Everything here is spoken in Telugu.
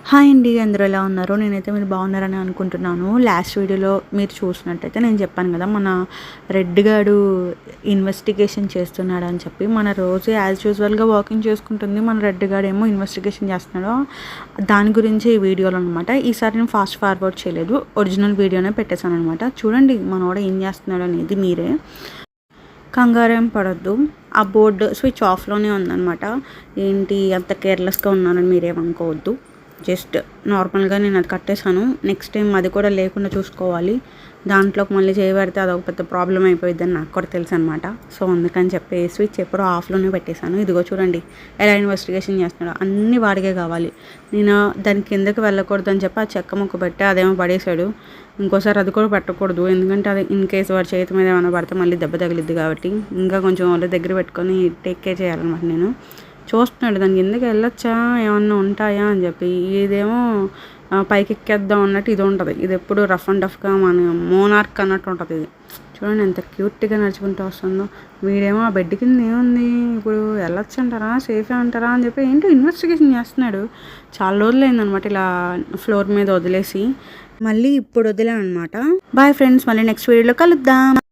హాయ్ అండి, అందరూ ఎలా ఉన్నారు? నేనైతే మీరు బాగున్నారని అనుకుంటున్నాను. లాస్ట్ వీడియోలో మీరు చూసినట్టయితే నేను చెప్పాను కదా, మన రెడ్ గాడు ఇన్వెస్టిగేషన్ చేస్తున్నాడు అని చెప్పి. మన రోజు యాజ్ యూజువల్గా వాకింగ్ చేసుకుంటుంది, మన రెడ్ గాడు ఏమో ఇన్వెస్టిగేషన్ చేస్తున్నాడు. దాని గురించి ఈ వీడియోలో అనమాట. ఈసారి నేను ఫాస్ట్ ఫార్వర్డ్ చేయలేదు, ఒరిజినల్ వీడియోనే పెట్టేశాను అనమాట. చూడండి మనోడు ఏం చేస్తున్నాడు అనేది మీరే. కంగారేం పడొద్దు, ఆ బోర్డు స్విచ్ ఆఫ్లోనే ఉందన్నమాట. ఏంటి అంత కేర్లెస్గా ఉన్నానని మీరేమనుకోవద్దు. జస్ట్ నార్మల్గా నేను అది కట్టేశాను. నెక్స్ట్ టైం అది కూడా లేకుండా చూసుకోవాలి. దాంట్లోకి మళ్ళీ చేయబడితే అదొక పెద్ద ప్రాబ్లం అయిపోయిద్దని నాకు కూడా తెలుసు అనమాట. సో అందుకని చెప్పి స్విచ్ ఎప్పుడో ఆఫ్లోనే పెట్టేశాను. ఇదిగో చూడండి ఎలా ఇన్వెస్టిగేషన్ చేస్తున్నాడు. అన్నీ వాడికే కావాలి. నేను దాని కిందకి వెళ్ళకూడదని చెప్పి ఆ చెక్క ముక్క పెట్టి అదేమో పడేశాడు. ఇంకోసారి అది కూడా పెట్టకూడదు, ఎందుకంటే అది ఇన్ కేసు వాడి చేతి మీద ఏమైనా పడితే మళ్ళీ దెబ్బ తగిలిద్ది కాబట్టి ఇంకా కొంచెం వాళ్ళ దగ్గర పెట్టుకొని టేక్ కేర్ చేయాలన్నమాట. నేను చూస్తున్నాడు దానికి ఎందుకు వెళ్ళొచ్చా, ఏమన్నా ఉంటాయా అని చెప్పి. ఇదేమో పైకి ఎక్కేద్దాం అన్నట్టు ఇది ఉంటుంది. ఇది ఎప్పుడు రఫ్ అండ్ టఫ్గా మన మోనార్క్ అన్నట్టు ఉంటుంది. ఇది చూడండి ఎంత క్యూట్గా నడుచుకుంటూ వస్తుందో. వీడేమో ఆ బెడ్ కింద ఏముంది, ఇప్పుడు వెళ్ళొచ్చు అంటారా, సేఫే అంటారా అని చెప్పి ఏంటో ఇన్వెస్టిగేషన్ చేస్తున్నాడు. చాలా రోజులు అయిందనమాట ఇలా ఫ్లోర్ మీద వదిలేసి. మళ్ళీ ఇప్పుడు వదిలే అనమాట. బాయ్ ఫ్రెండ్స్, మళ్ళీ నెక్స్ట్ వీడియోలో కలుద్దాం.